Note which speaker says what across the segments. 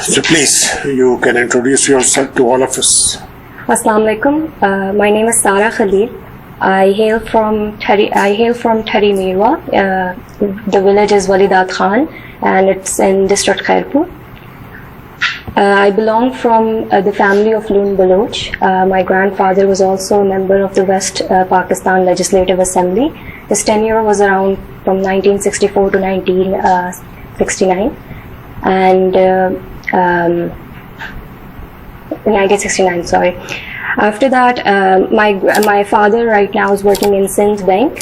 Speaker 1: So please, you can introduce yourself to all of us.
Speaker 2: Assalamu alaikum. My name is Sarha Khalil. I hail from Thari Mirwa. The village is Walidat Khan, and it's in district Khairpur. I belong from the family of Loon Baloch. My grandfather was also a member of the West Pakistan Legislative Assembly. His tenure was around from 1964 to 1969, and 1969. Sorry. After that, my father right now is working in Sindh Bank.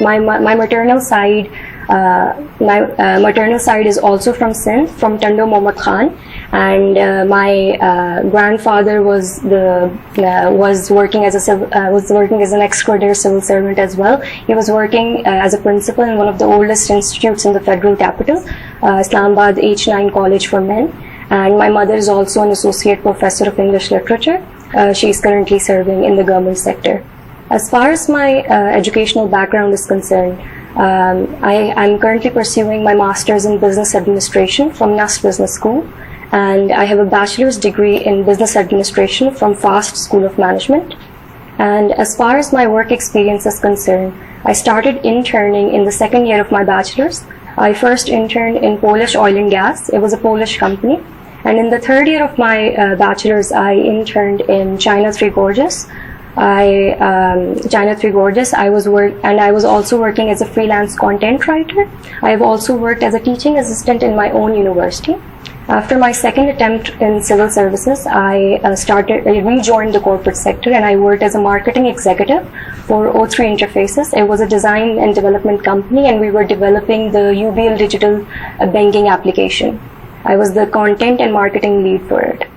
Speaker 2: My maternal side. My maternal side is also from Sindh, from Tando Mohammad Khan, and my grandfather was working as an ex-career civil servant as well. He was working as a principal in one of the oldest institutes in the federal capital, Islamabad H9 College for Men. And my mother is also an associate professor of English literature. She is currently serving in the government sector. As far as my educational background is concerned, I'm currently pursuing my master's in business administration from NUST Business School, and I have a bachelor's degree in business administration from FAST School of Management. And as far as my work experience is concerned, I started interning in the second year of my bachelor's. I first interned in Polish Oil and Gas. It was a Polish company. And in the third year of my bachelor's, I interned in China Three Gorges. I was also working as a freelance content writer. I have also worked as a teaching assistant in my own university. After my second attempt in civil services, I rejoined the corporate sector, and I worked as a marketing executive for O3 Interfaces. It was a design and development company, and we were developing the UBL digital banking application. I was the content and marketing lead for it.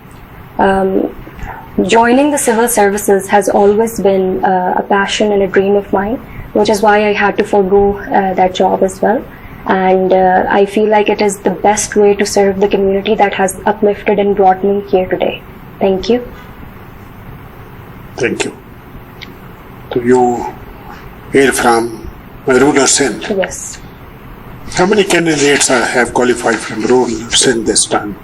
Speaker 2: Joining the civil services has always been a passion and a dream of mine, which is why I had to forego that job as well. And I feel like it is the best way to serve the community that has uplifted and brought me here today. Thank you.
Speaker 1: Thank you. So you hail from rural Sindh?
Speaker 2: Yes.
Speaker 1: How many candidates have qualified from rural Sindh this time?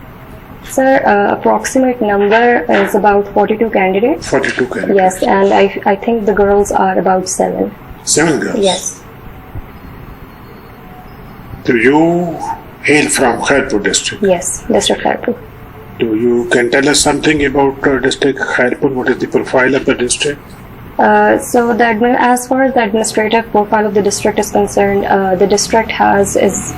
Speaker 2: Sir, approximate number is about 42 candidates.
Speaker 1: 42 candidates.
Speaker 2: Yes, and I think the girls are about 7.
Speaker 1: 7 girls?
Speaker 2: Yes.
Speaker 1: So you hail from Khairpur district?
Speaker 2: Yes, district Khairpur.
Speaker 1: Can tell us something about district Khairpur? What is the profile of the district?
Speaker 2: So as far as the administrative profile of the district is concerned, the district is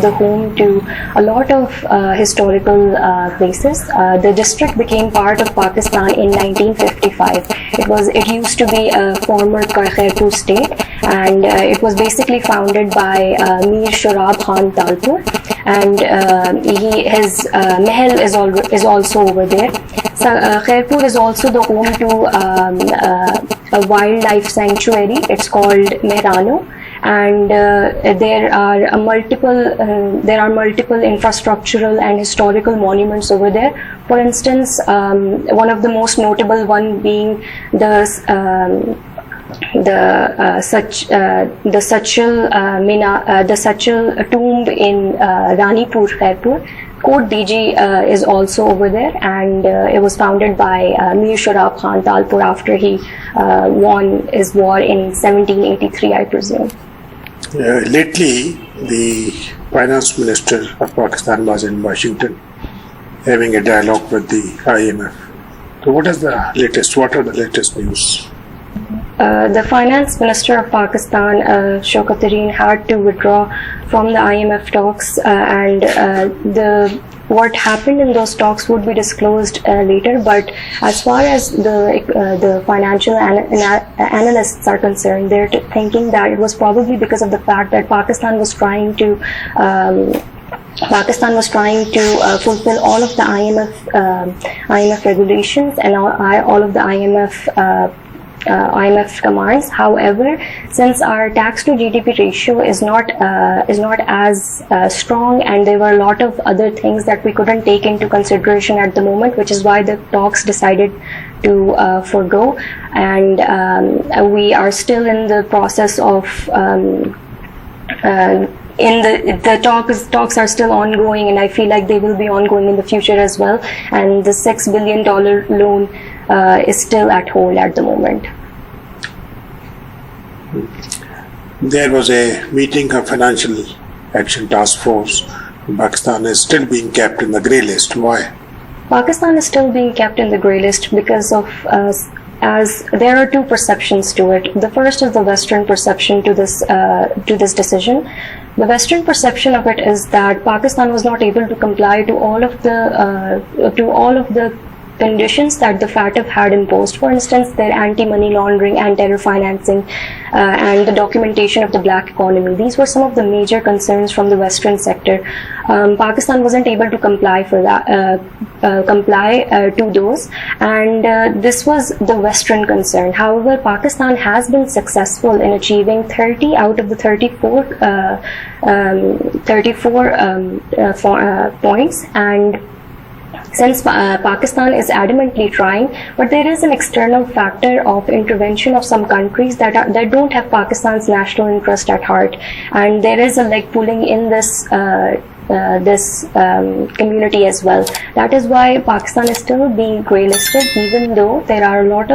Speaker 2: the home to a lot of historical places. The district became part of Pakistan in 1955. It used to be a former Khairpur state, and it was basically founded by Mir Shurab Khan Talpur, and his mahal is also over there. So, Khairpur is also the home to a wildlife sanctuary. It's called Mehrano, and there are multiple infrastructural and historical monuments over there. For instance, one of the most notable one being the Sachal tomb in Ranipur, Khairpur. Kot Diji is also over there, and it was founded by Mir Shurab Khan Talpur after he won his war in 1783, I presume.
Speaker 1: Lately, the finance minister of Pakistan was in Washington having a dialogue with the IMF. So what are the latest news?
Speaker 2: The finance minister of Pakistan, Shaukat Tareen, had to withdraw from the IMF talks, and what happened in those talks would be disclosed later. But as far as the financial analysts are concerned, they're thinking that it was probably because of the fact that Pakistan was trying to fulfill all of the IMF regulations and all of the IMF commands. However, since our tax to GDP ratio is not as strong, and there were a lot of other things that we couldn't take into consideration at the moment, which is why the talks decided to forgo, and we are still in the process of the talks are still ongoing, and I feel like they will be ongoing in the future as well. And the $6 billion loan is still at hold at the moment.
Speaker 1: There was a meeting of Financial Action Task Force. Pakistan is still being kept in the grey list. Why?
Speaker 2: Pakistan is still being kept in the grey list because of as there are two perceptions to it. The first is the Western perception to this decision. The Western perception of it is that Pakistan was not able to comply to all of the conditions that the FATF had imposed. For instance, their anti-money laundering and terror financing and the documentation of the black economy. These were some of the major concerns from the Western sector. Pakistan wasn't able to comply to those, and this was the Western concern. However, Pakistan has been successful in achieving 30 out of the 34 points, and since Pakistan is adamantly trying, but there is an external factor of intervention of some countries that don't have Pakistan's national interest at heart, and there is a leg pulling in this community as well. That is why Pakistan is still being grey listed, even though there are a lot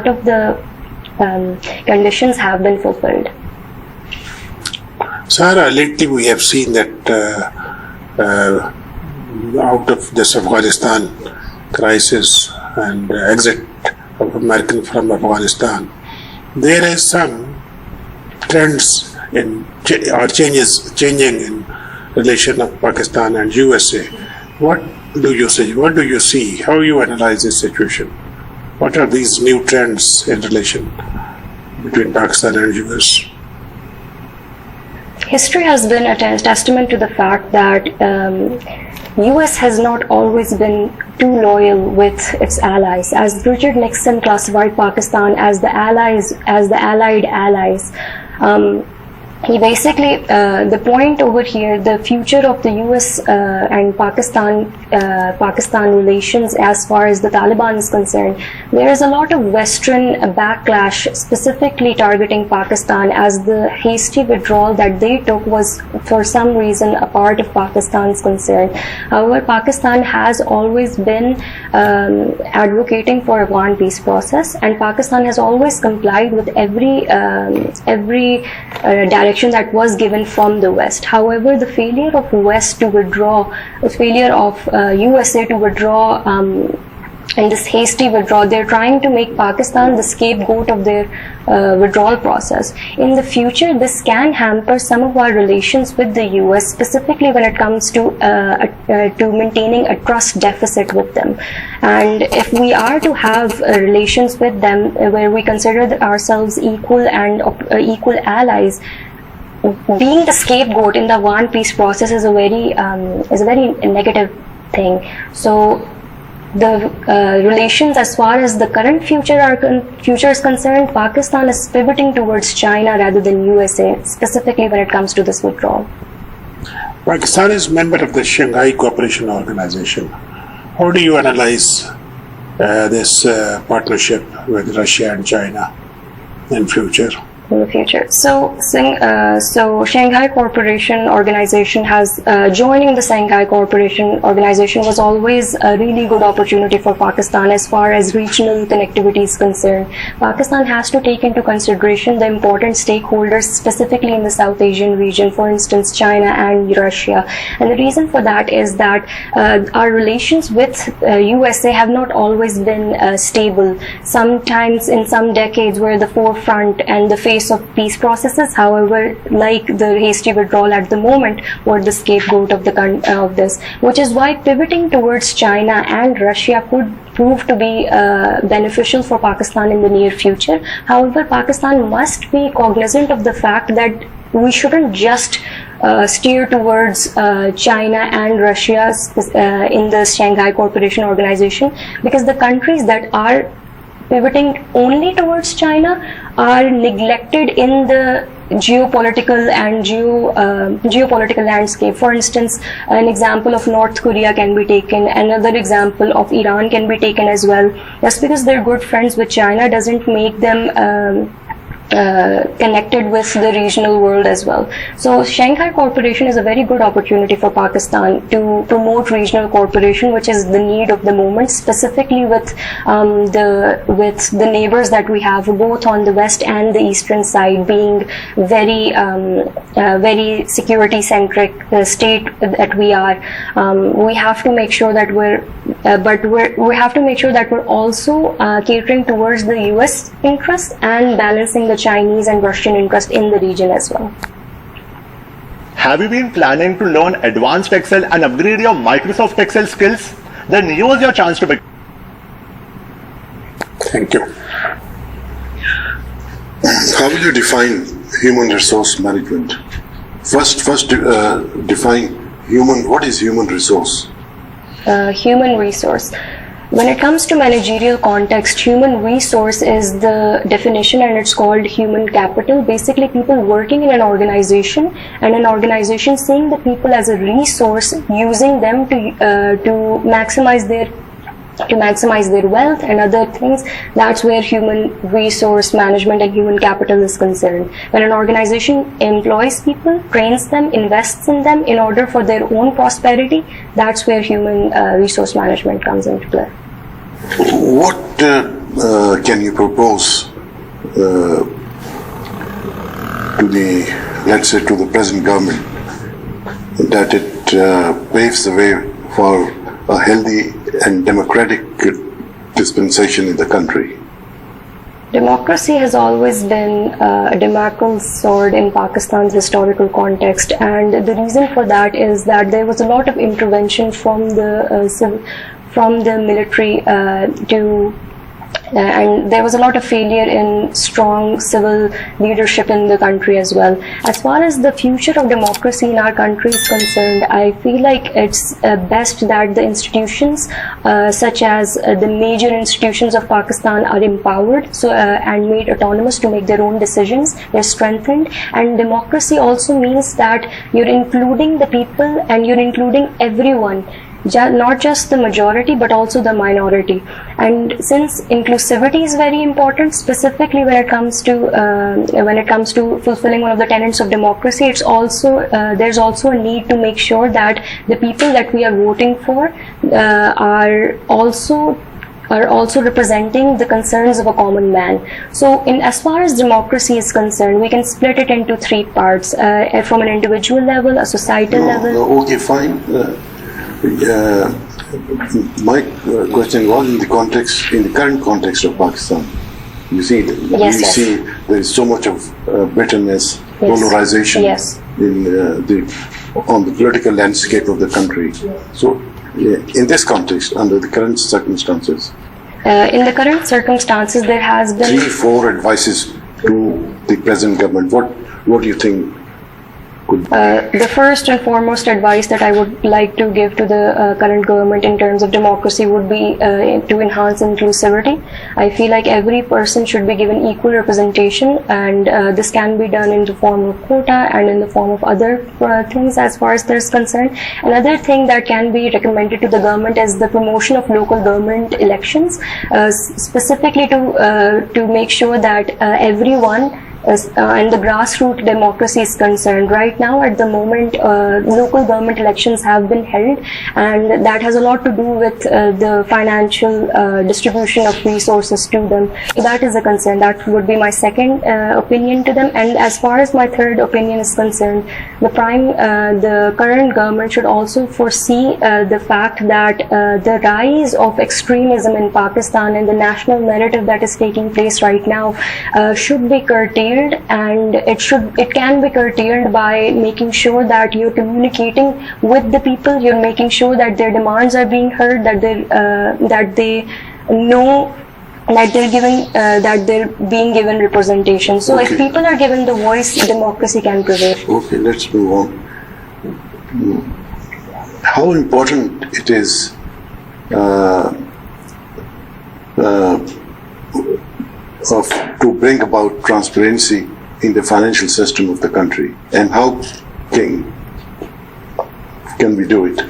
Speaker 2: of the conditions have been fulfilled.
Speaker 1: Sarha, lately we have seen that out of this Afghanistan crisis and exit of Americans from Afghanistan, there is some trends changing in relation of Pakistan and USA. What do you say? What do you see? How you analyze this situation? What are these new trends in relation between Pakistan and US?
Speaker 2: History has been a testament to the fact that US has not always been too loyal with its allies. As Richard Nixon classified Pakistan as the allied allies, he basically, the point over here, the future of the US and Pakistan relations as far as the Taliban is concerned, there is a lot of Western backlash specifically targeting Pakistan, as the hasty withdrawal that they took was for some reason a part of Pakistan's concern. However, Pakistan has always been advocating for a Afghan peace process, and Pakistan has always complied with every direction that was given from the West. However, the failure of West to withdraw, the failure of USA to withdraw in this hasty withdrawal, they're trying to make Pakistan the scapegoat of their withdrawal process. In the future, this can hamper some of our relations with the US, specifically when it comes to maintaining a trust deficit with them. And if we are to have relations with them where we consider ourselves equal and equal allies, being the scapegoat in the Afghan peace process is a very negative thing. So the relations as far as the current future is concerned, Pakistan is pivoting towards China rather than USA, specifically when it comes to this withdrawal.
Speaker 1: Pakistan is member of the Shanghai Cooperation Organization. How do you analyze this partnership with Russia and China in future?
Speaker 2: In the future. So Shanghai Cooperation Organization has joining the Shanghai Cooperation Organization was always a really good opportunity for Pakistan as far as regional connectivity is concerned. Pakistan has to take into consideration the important stakeholders specifically in the South Asian region, for instance China and Russia. And the reason for that is that our relations with USA have not always been stable. Sometimes in some decades were the forefront and the face of peace processes. However, like the hasty withdrawal at the moment, were the scapegoat of this, which is why pivoting towards China and Russia could prove to be beneficial for Pakistan in the near future. However, Pakistan must be cognizant of the fact that we shouldn't just steer towards China and Russia in the Shanghai Cooperation Organization, because the countries that are pivoting only towards China are neglected in the geopolitical landscape. For instance, an example of North Korea can be taken, another example of Iran can be taken as well. Just because they're good friends with China doesn't make them connected with the regional world as well. So Shanghai Cooperation is a very good opportunity for Pakistan to promote regional cooperation, which is the need of the moment, specifically with the neighbors that we have, both on the west and the eastern side, being very security centric state that we are. We have to make sure that we have to make sure that we're also catering towards the US interests and balancing the Chinese and Russian interest in the region as well.
Speaker 3: Have you been planning to learn advanced Excel and upgrade your Microsoft Excel skills? Then use your chance to become.
Speaker 1: Thank you.
Speaker 4: How will you define human resource management? First, define what is human resource?
Speaker 2: Human resource. When it comes to managerial context, human resource is the definition, and it's called human capital. Basically, people working in an organization, and an organization seeing the people as a resource, using them to maximize their wealth and other things. That's where human resource management and human capital is concerned. When an organization employs people, trains them, invests in them in order for their own prosperity, that's where human resource management comes into play.
Speaker 4: What can you propose to the present government that it paves the way for a healthy and democratic dispensation in the country?
Speaker 2: Democracy has always been a Damocles sword in Pakistan's historical context, and the reason for that is that there was a lot of intervention from the military and there was a lot of failure in strong civil leadership in the country as well. As far as the future of democracy in our country is concerned, I feel like it's best that the institutions such as the major institutions of Pakistan are empowered and made autonomous to make their own decisions. They're strengthened, and democracy also means that you're including the people and you're including everyone, not just the majority but also the minority. And since inclusivity is very important, specifically when it comes to fulfilling one of the tenets of democracy, it's also there's also a need to make sure that the people that we are voting for are also representing the concerns of a common man. So as far as democracy is concerned, we can split it into three parts, from an individual level, a societal level.
Speaker 4: Okay, fine. My question was in the current context of Pakistan. You see, see there is so much of bitterness, polarization on the political landscape of the country. So, in this context, under the current circumstances,
Speaker 2: there has been
Speaker 4: 3-4 advices to the present government. What do you think?
Speaker 2: The first and foremost advice that I would like to give to the current government in terms of democracy would be to enhance inclusivity. I feel like every person should be given equal representation, and this can be done in the form of quota and in the form of other things as far as this is concerned. Another thing that can be recommended to the government is the promotion of local government elections, specifically to make sure that everyone and the grassroots democracy is concerned. Right now, at the moment, local government elections have been held, and that has a lot to do with the financial distribution of resources to them. So that is a concern. That would be my second opinion to them. And as far as my third opinion is concerned, the current government should also foresee the fact that the rise of extremism in Pakistan and the national narrative that is taking place right now should be curtailed, and it can be curtailed by making sure that you're communicating with the people, you're making sure that their demands are being heard, that they know that they're being given representation. So if people are given the voice, democracy can prevail.
Speaker 4: Okay, let's move on. How important it is to bring about transparency in the financial system of the country, and how can we do it?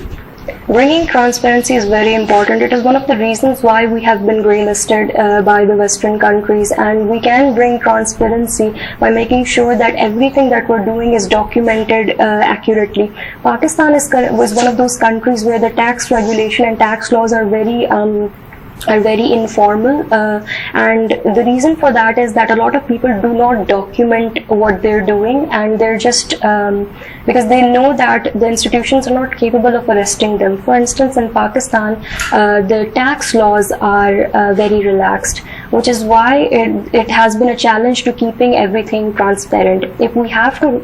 Speaker 2: Bringing transparency is very important. It is one of the reasons why we have been grey-listed by the Western countries, and we can bring transparency by making sure that everything that we're doing is documented accurately. Pakistan was one of those countries where the tax regulation and tax laws are very informal, and the reason for that is that a lot of people do not document what they're doing, and they're just because they know that the institutions are not capable of arresting them. For instance, in Pakistan, the tax laws are very relaxed, which is why it has been a challenge to keeping everything transparent. If we have to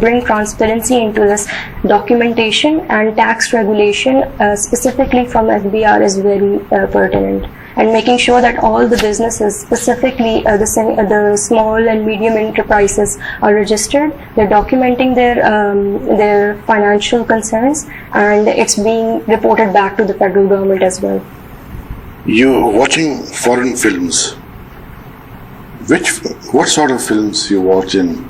Speaker 2: bring transparency into this, documentation and tax regulation, specifically from FBR, is very pertinent, and making sure that all the businesses, specifically the small and medium enterprises, are registered, they're documenting their financial concerns, and it's being reported back to the federal government as well.
Speaker 4: You're watching foreign films. What sort of films you watch in?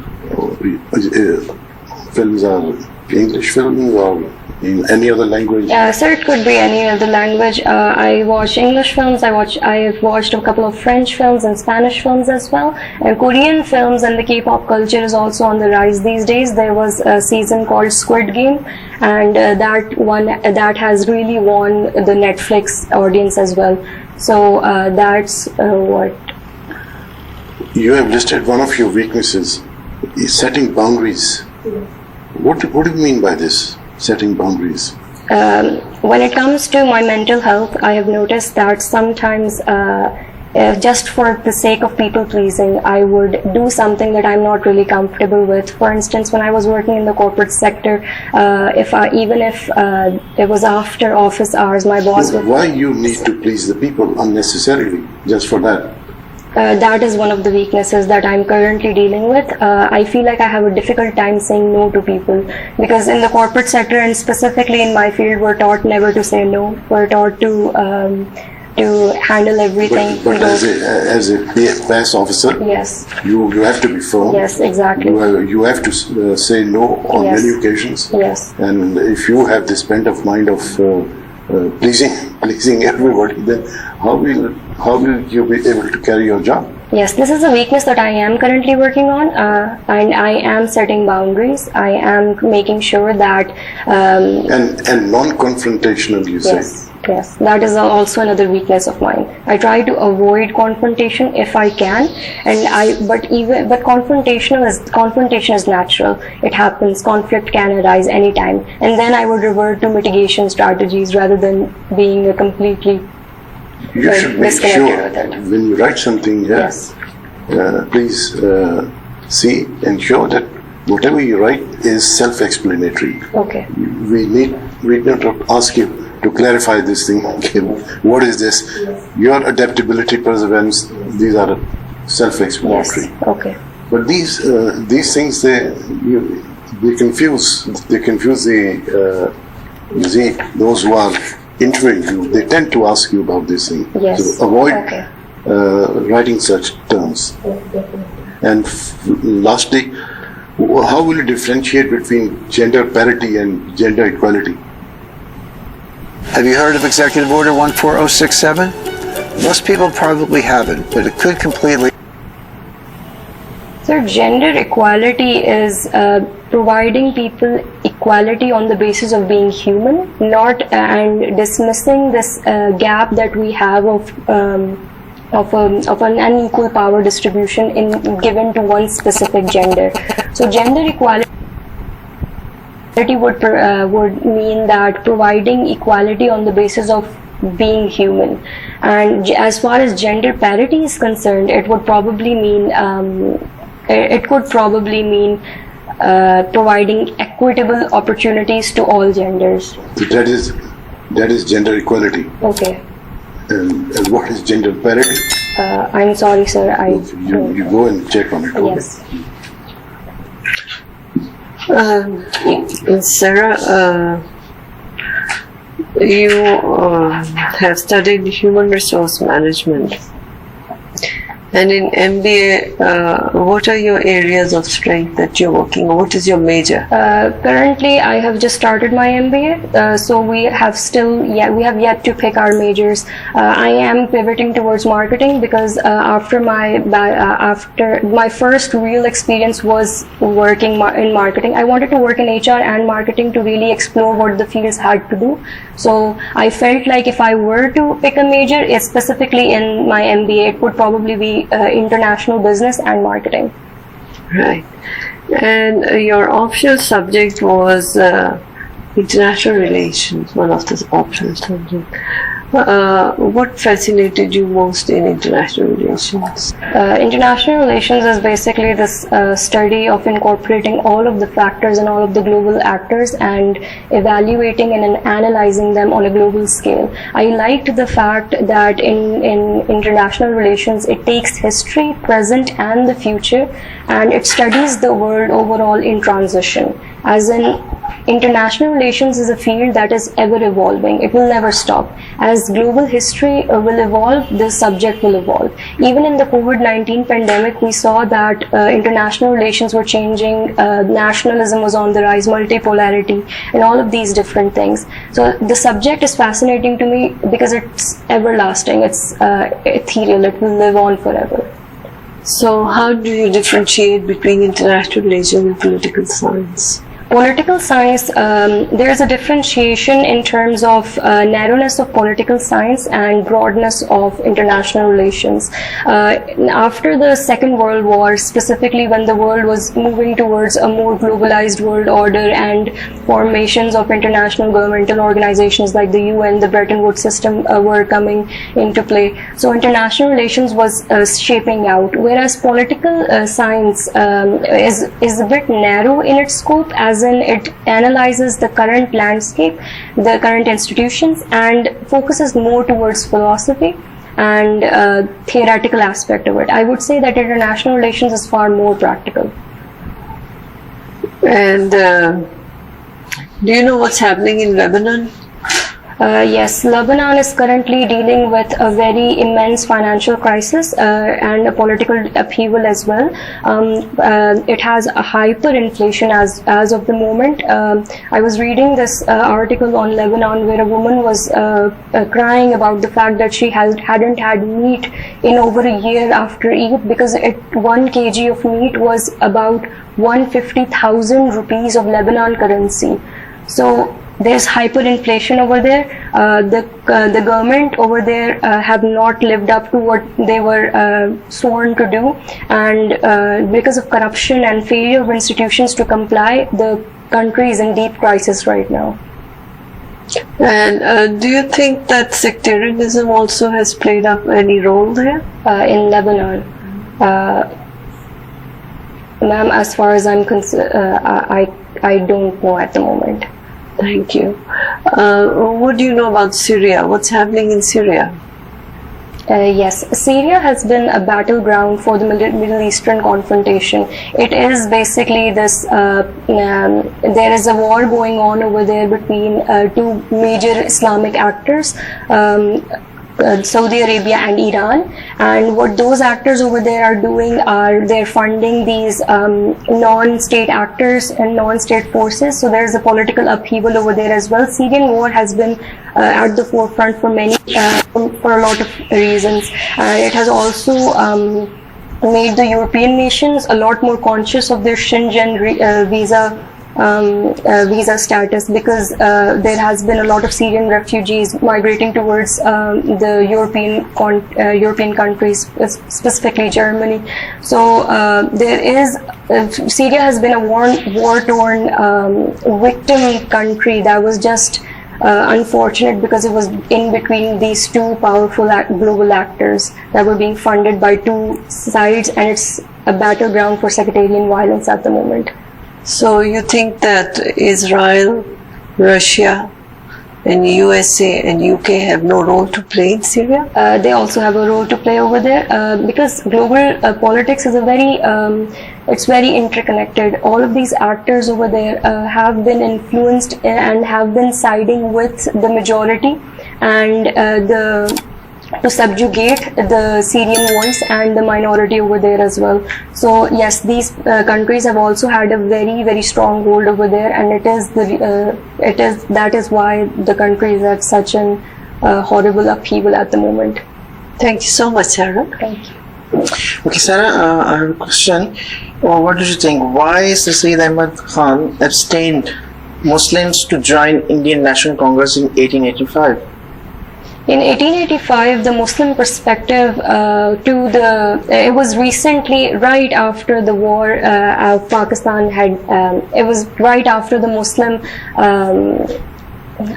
Speaker 4: Films are English films or in any other language?
Speaker 2: Sir, it could be any other language. I watch English films. I've watched a couple of French films and Spanish films as well. And Korean films and the K-pop culture is also on the rise these days. There was a season called Squid Game, and that has really won the Netflix audience as well. So that's what.
Speaker 4: You have listed one of your weaknesses is setting boundaries. What do you mean by this? Setting boundaries?
Speaker 2: When it comes to my mental health, I have noticed that sometimes just for the sake of people pleasing, I would do something that I'm not really comfortable with. For instance, when I was working in the corporate sector, even if it was after office hours, my boss would...
Speaker 4: Why you need to please the people unnecessarily, just for that?
Speaker 2: That is one of the weaknesses that I'm currently dealing with. I feel like I have a difficult time saying no to people, because in the corporate sector and specifically in my field, we're taught never to say no. We're taught to handle everything.
Speaker 4: But as a PAS officer,
Speaker 2: yes,
Speaker 4: you have to be firm.
Speaker 2: Yes, exactly.
Speaker 4: You have to say no on
Speaker 2: yes.
Speaker 4: many occasions.
Speaker 2: Yes.
Speaker 4: And if you have this bent of mind of pleasing everybody, then how will you be able to carry your job?
Speaker 2: Yes, this is a weakness that I am currently working on, and I am setting boundaries. I am making sure that
Speaker 4: and non-confrontational, you say.
Speaker 2: Yes, that is also another weakness of mine. I try to avoid confrontation if I can, but confrontation is natural. It happens. Conflict can arise anytime, and then I would revert to mitigation strategies rather than being a completely
Speaker 4: you should make sure
Speaker 2: with it.
Speaker 4: When you write something,
Speaker 2: yes,
Speaker 4: please ensure that whatever you write is self-explanatory.
Speaker 2: Okay.
Speaker 4: We need not ask you to clarify this thing. Okay, what is this? Your adaptability, perseverance, these are self-explanatory.
Speaker 2: Yes. Okay.
Speaker 4: But these things they confuse those who are interviewing you. They tend to ask you about this thing.
Speaker 2: Yes.
Speaker 4: So avoid
Speaker 2: writing
Speaker 4: such terms. And lastly, how will you differentiate between gender parity and gender equality?
Speaker 5: Have you heard of Executive Order 14067? Most people probably haven't, but it could completely...
Speaker 2: So gender equality is providing people equality on the basis of being human, and dismissing this gap that we have of an unequal power distribution given to one specific gender. So gender equality would mean that providing equality on the basis of being human, and as far as gender parity is concerned, it would probably mean providing equitable opportunities to all genders.
Speaker 4: So that is gender equality.
Speaker 2: Okay.
Speaker 4: And what is gender parity?
Speaker 2: I'm sorry, sir.
Speaker 4: You go and check on it. Okay?
Speaker 2: Yes.
Speaker 6: Sarah, you have studied human resource management. And in MBA, what are your areas of strength that you're working on? What is your major?
Speaker 2: Currently, I have just started my MBA, so we have yet to pick our majors. I am pivoting towards marketing because after my first real experience was working in marketing. I wanted to work in HR and marketing to really explore what the fields had to do. So I felt like if I were to pick a major, specifically in my MBA, it would probably be international business and marketing.
Speaker 6: Right. And your optional subject was international relations, one of the optional subjects. What fascinated you most in international relations?
Speaker 2: International relations is basically this study of incorporating all of the factors and all of the global actors and evaluating and analyzing them on a global scale. I liked the fact that in international relations it takes history, present and the future, and it studies the world overall in transition. As in, international relations is a field that is ever evolving. It will never stop. As global history will evolve, this subject will evolve. Even in the COVID-19 pandemic, we saw that international relations were changing, nationalism was on the rise, multipolarity, and all of these different things. So the subject is fascinating to me because it's everlasting, it's ethereal, it will live on forever.
Speaker 6: So how do you differentiate between international relations and political science?
Speaker 2: Political science, there is a differentiation in terms of narrowness of political science and broadness of international relations. After the Second World War, specifically when the world was moving towards a more globalized world order and formations of international governmental organizations like the UN, the Bretton Woods system were coming into play. So international relations was shaping out, whereas political science is a bit narrow in its scope, as in it analyzes the current landscape, the current institutions, and focuses more towards philosophy and theoretical aspect of it. I would say that international relations is far more practical.
Speaker 6: And do you know what's happening in Lebanon?
Speaker 2: Yes, Lebanon is currently dealing with a very immense financial crisis and a political upheaval as well. It has a hyperinflation as of the moment. I was reading this article on Lebanon where a woman was crying about the fact that she hadn't had meat in over a year after Eid, because 1 kg of meat was about 150,000 rupees of Lebanon currency. So there's hyperinflation over there. The government over there have not lived up to what they were sworn to do, and because of corruption and failure of institutions to comply, the country is in deep crisis right now.
Speaker 6: And do you think that sectarianism also has played up any role there?
Speaker 2: In Lebanon, ma'am, as far as I'm concerned, I don't know at the moment.
Speaker 6: Thank you. What do you know about Syria? What's happening in Syria?
Speaker 2: Yes, Syria has been a battleground for the Middle Eastern confrontation. It is basically this, there is a war going on over there between two major Islamic actors, Saudi Arabia and Iran, and what those actors over there are doing are they're funding these non-state actors and non-state forces. So there's a political upheaval over there as well. Syrian war has been at the forefront for many for a lot of reasons. It has also made the European nations a lot more conscious of their Schengen visa status, because there has been a lot of Syrian refugees migrating towards the European countries, specifically Germany. So Syria has been a war-torn victim country that was just unfortunate because it was in between these two powerful global actors that were being funded by two sides, and it's a battleground for sectarian violence at the moment.
Speaker 6: So you think that Israel, Russia, and USA and UK have no role to play in Syria?
Speaker 2: They also have a role to play over there because global politics is it's very interconnected. All of these actors over there have been influenced and have been siding with the majority, and to subjugate the Syrian voice and the minority over there as well. So yes, these countries have also had a very, very strong hold over there, and that is why the country is at such an horrible upheaval at the moment.
Speaker 6: Thank you so much, Sarha.
Speaker 2: Thank you.
Speaker 7: Okay, Sarah, I have a question. What do you think? Why Sayyid Ahmad Khan abstained Muslims to join Indian National Congress in 1885?
Speaker 2: In 1885, the Muslim perspective it was recently right after the war of Pakistan had, it was right after the Muslim,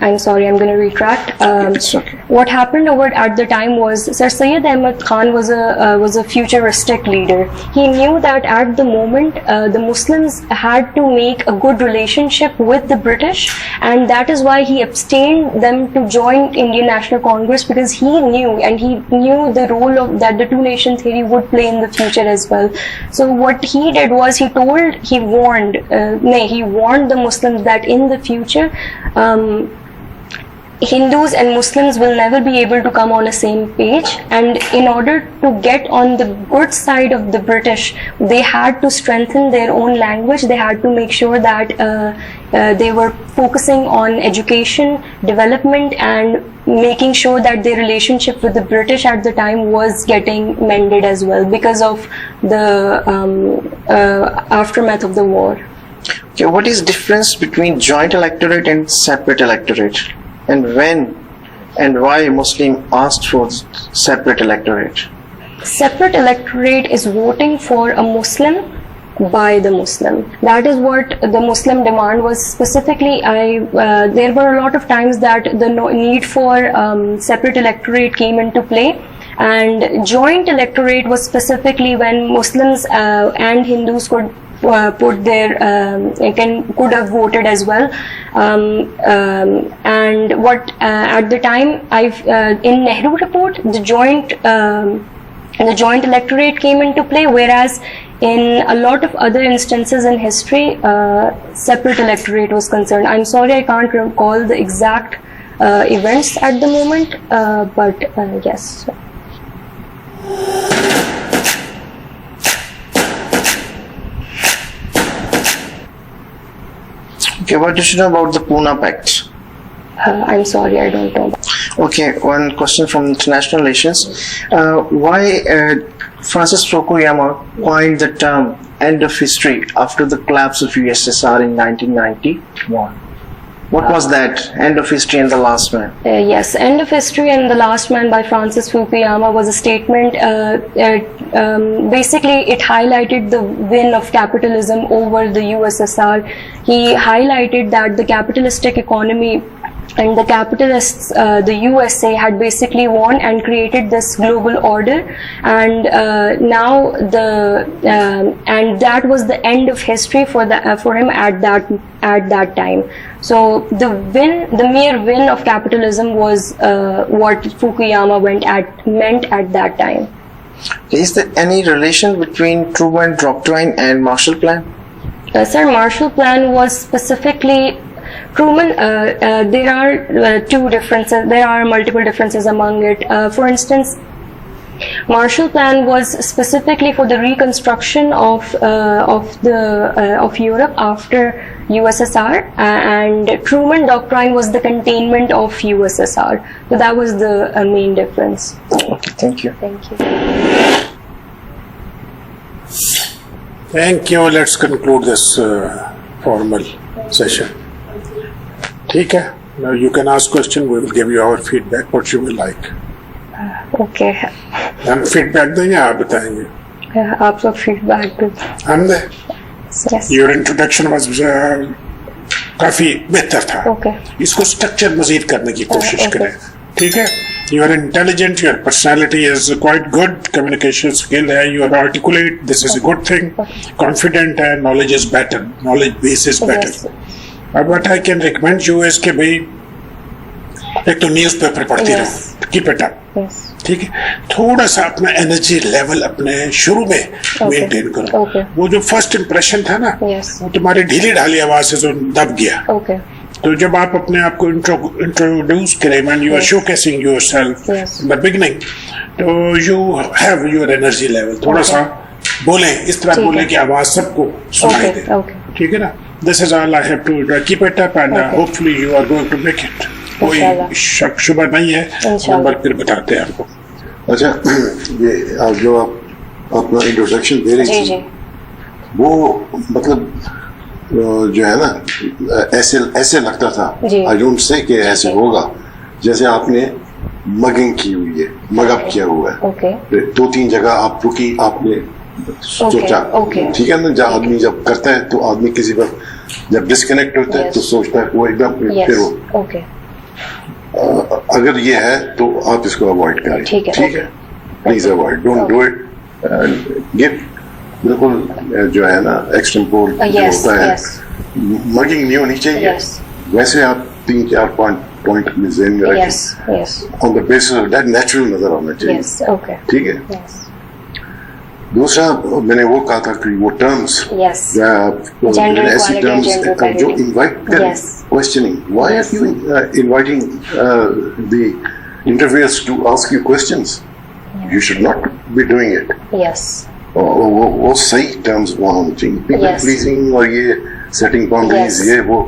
Speaker 2: I'm sorry, I'm going to retract.
Speaker 7: It's okay.
Speaker 2: What happened over at the time was Sir Syed Ahmad Khan was a futuristic leader. He knew that at the moment the Muslims had to make a good relationship with the British, and that is why he abstained them to join Indian National Congress, because he knew the role that the two nation theory would play in the future as well. So what he did was he warned the Muslims that in the future Hindus and Muslims will never be able to come on the same page, and in order to get on the good side of the British, they had to strengthen their own language. They had to make sure that they were focusing on education, development, and making sure that their relationship with the British at the time was getting mended as well, because of the aftermath of the war.
Speaker 7: Okay, what is difference between joint electorate and separate electorate? And when and why Muslim asked for separate electorate?
Speaker 2: Separate electorate is voting for a Muslim by the Muslim. That is what the Muslim demand was. Specifically, there were a lot of times that the need for separate electorate came into play, and joint electorate was specifically when Muslims and Hindus could could have voted as well, and what at the time in Nehru report the joint electorate came into play, whereas in a lot of other instances in history separate electorate was concerned. I'm sorry, I can't recall the exact events at the moment, but yes.
Speaker 7: Okay, what do you know about the Pune Pact?
Speaker 2: I'm sorry, I don't know.
Speaker 7: Okay, one question from international relations. Why Francis Fukuyama coined the term end of history after the collapse of USSR in 1991? What was that, end of history and the last man?
Speaker 2: Yes, End of History and the Last Man by Francis Fukuyama was a statement, basically it highlighted the win of capitalism over the USSR. He highlighted that the capitalistic economy and the capitalists, the USA, had basically won and created this global order, and now and that was the end of history for him at that time. So the mere win of capitalism was what Fukuyama meant at that time.
Speaker 7: Is there any relation between Truman Doctrine and Marshall Plan?
Speaker 2: Sir, Marshall Plan was specifically Truman. There are two differences. There are multiple differences among it. For instance, Marshall Plan was specifically for the reconstruction of Europe after USSR, and Truman Doctrine was the containment of USSR. So that was the main difference.
Speaker 7: Okay, thank you.
Speaker 2: Thank you.
Speaker 1: Thank you. Let's conclude this formal session. ठीक है. Now you can ask question. We will give you our feedback. What you will like.
Speaker 2: Okay.
Speaker 1: हम feedback देंगे, आप बताएंगे.
Speaker 2: आप सब feedback दो.
Speaker 1: हम दे.
Speaker 2: Yes.
Speaker 1: Your introduction was काफी बेहतर था.
Speaker 2: Okay.
Speaker 1: इसको structure मजीद करने की कोशिश
Speaker 2: okay.
Speaker 1: करें. ठीक है. You are intelligent. Your personality is quite good. Communication skill है. You are articulate. This is a good thing. Confident है. Knowledge is better. Knowledge base is better.
Speaker 2: Yes.
Speaker 1: But what I can recommend you is कि भाई एक तो newspaper पढ़ती रहो. Keep it up.
Speaker 2: Yes.
Speaker 1: ठीक है. थोड़ा सा अपना एनर्जी लेवल अपने शुरू में मेंटेन करो.
Speaker 2: Okay.
Speaker 1: वो जो फर्स्ट इंप्रेशन था ना,
Speaker 2: Yes.
Speaker 1: वो तुम्हारी ढीली ढाली आवाज से जो दब गया.
Speaker 2: Okay.
Speaker 1: तो जब आप अपने आप को इंट्रोड्यूस करें, when you are showcasing yourself in the beginning, तो you have your energy level, थोड़ा सा बोले, इस तरह बोले कि आवाज सबको सुनाई दे, ठीक है ना? This is all I have to keep it up and hopefully you are going to make it. कोई शक शुबा नहीं है, नंबर फिर बताते हैं आपको.
Speaker 4: अच्छा, ये आप जो आप अपना इंट्रोडक्शन दे रही थी, वो मतलब जो है ना, ऐसे लगता था, आई डोंट से कि ऐसे होगा, जैसे आपने मगिंग की हुई है, मगअप किया हुआ है, 2-3 जगह आप रुकी, आपने सोचा, ठीक है ना? जब आदमी जब करता है तो आदमी किसी पर जब डिस्कनेक्ट होता है तो सोचता है वो एकदम फिर वो, अगर ये है तो आप इसको अवॉइड करें, ठीक है? Please avoid, don't do it. Give बिल्कुल जो है ना एक्सटेम्पोर जो होता है, मगिंग नहीं होनी चाहिए. वैसे आप 3-4 पॉइंट अपने ज़हन में रखें, on the basis of that natural नजर आना चाहिए, ठीक है? दूसरा मैंने वो कहा था कि वो टर्म्स ऐसी टर्म्स जो इनवाइट करें questioning. Why are you inviting the interviewers to ask you questions? You should not be doing it. वो सही टर्म्स वहाँ होनी चाहिए. पीपल प्लीजिंग और ये सेटिंग बाउंड्रीज, ये वो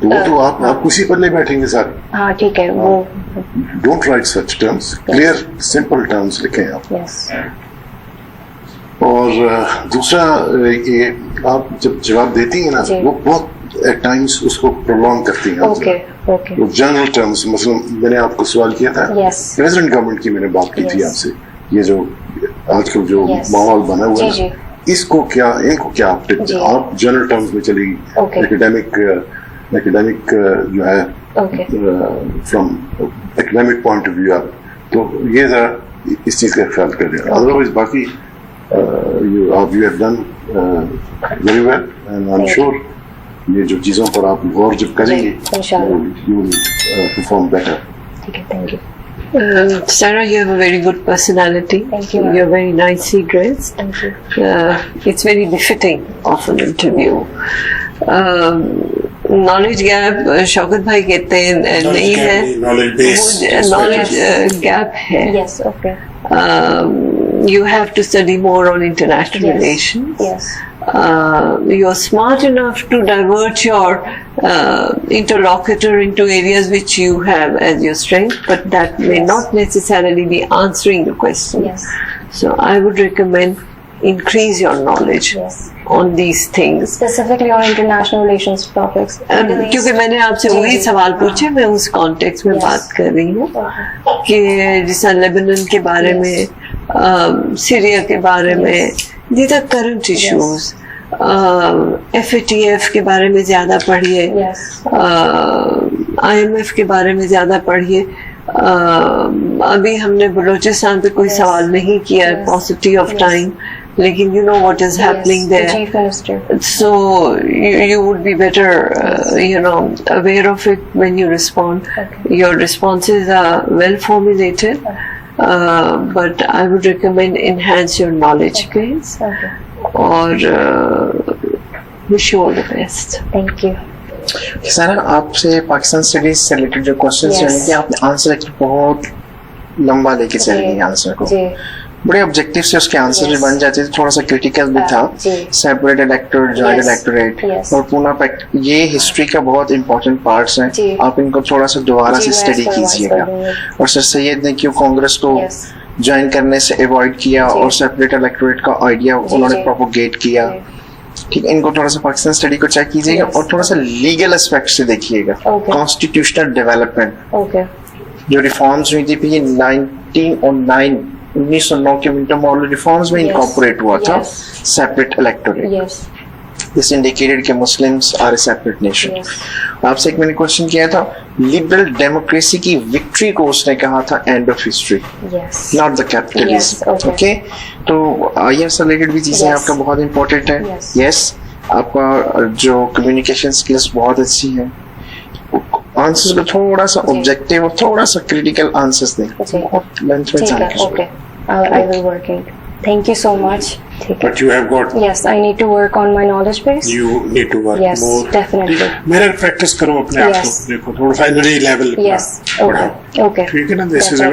Speaker 4: तो आप उसी पर ले बैठेंगे सर.
Speaker 2: हाँ, ठीक है. वो
Speaker 4: don't write such terms, clear simple terms लिखें आप. और दूसरा, ये आप जब जवाब देती हैं ना, वो बहुत एट टाइम्स उसको प्रोलॉन्ग करती हैं. वो जनरल टर्म्स, मतलब मैंने आपको सवाल किया था, प्रेसिडेंट गवर्नमेंट की मैंने बात की थी आपसे, ये जो आजकल जो माहौल बना हुआ है, इनको क्या आप जनरल टर्म्स में चलेगी, एकेडमिक जो है from academic point of view, आप तो ये जरा इस चीज का ख्याल करें. अदरवाइज बाकी you have done very well, and I'm sure ये जो चीजों पर आप गौर जब करेंगे, you will perform better.
Speaker 2: Okay, thank you.
Speaker 6: Sarah, you have a very good personality.
Speaker 2: Thank you.
Speaker 6: You're very nicely dressed.
Speaker 2: Thank you.
Speaker 6: It's very befitting of an interview. Knowledge gap, Shaukat भाई कहते हैं नहीं है, knowledge gap है.
Speaker 2: Yes, okay.
Speaker 6: You have to study more on international relations.
Speaker 2: Yes.
Speaker 6: You're smart enough to divert your interlocutor into areas which you have as your strength, but that may not necessarily be answering the question.
Speaker 2: Yes.
Speaker 6: So I would recommend increase your knowledge on these things.
Speaker 2: Specifically on international relations topics.
Speaker 6: क्योंकि मैंने आपसे वही सवाल पूछे, मैं उस context में बात कर रही हूँ कि जैसे लेबनान के बारे में, सीरिया के बारे में, these are current issues. FATF के बारे में ज़्यादा पढ़िए, IMF के बारे में ज़्यादा पढ़िए. अभी हमने बलूचिस्तान पे कोई सवाल नहीं किया, paucity of time, लेकिन you know what is happening there.
Speaker 2: The Chief Minister.
Speaker 6: So you would be better, aware of it when you respond. Your responses are well formulated, but I would recommend enhance your knowledge, please. और wish you all the best.
Speaker 2: Thank you.
Speaker 7: Sir, आपसे Pakistan studies से related जो questions रहेंगे, आपने answer बहुत लंबा लेके चलेंगे आंसर को, बड़े ऑब्जेक्टिव से उसके आंसर भी बन जाते थे. थोड़ा सा क्रिटिकल भी था, सेपरेट इलेक्टोरेट, जॉइंट इलेक्टोरेट और पूना पैक्ट, ये हिस्ट्री का बहुत इंपॉर्टेंट पार्ट्स हैं. आप इनको थोड़ा सा दोबारा से स्टडी कीजिएगा. और सर सैयद ने क्यों कांग्रेस को ज्वाइन करने से अवॉइड किया और सेपरेट इलेक्टोरेट का आइडिया उन्होंने प्रोपोगेट किया, ठीक है? इनको थोड़ा सा पाकिस्तान स्टडी को चेक कीजिएगा और थोड़ा सा लीगल एस्पेक्ट से देखिएगा. कॉन्स्टिट्यूशनल डेवलपमेंट जो रिफॉर्म्स हुई थी 1909 के विंटर मॉडल रिफॉर्म्स में इनकॉर्पोरेट हुआ था सेपरेट इलेक्टोरेट. दिस इंडिकेटेड कि Muslims are a separate nation. आपसे एक मैंने क्वेश्चन किया था, लिबरल डेमोक्रेसी की विक्ट्री को उसने कहा था end of history, not the capitalism. Okay, तो आईआर से रिलेटेड भी चीजें आपका बहुत इंपॉर्टेंट है. यस, आपका जो कम्युनिकेशन स्किल्स बहुत अच्छी है. आंसर्स को थोड़ा सा ऑब्जेक्टिव और थोड़ा सा क्रिटिकल आंसर्स दें. बहुत लेंथ में जाने की जरूरत है.
Speaker 2: I will work it. Thank you so much.
Speaker 1: but you have got.
Speaker 2: Yes, I need to work on my knowledge base.
Speaker 1: You need to work
Speaker 2: Yes,
Speaker 1: more.
Speaker 2: definitely.
Speaker 1: मेरा practice करो अपने आप को,
Speaker 2: Yes.
Speaker 1: देखो थोड़ा सा energy level.
Speaker 2: Yes. Okay. Okay.
Speaker 1: ठीक है ना? This
Speaker 2: That's
Speaker 1: is a
Speaker 2: right.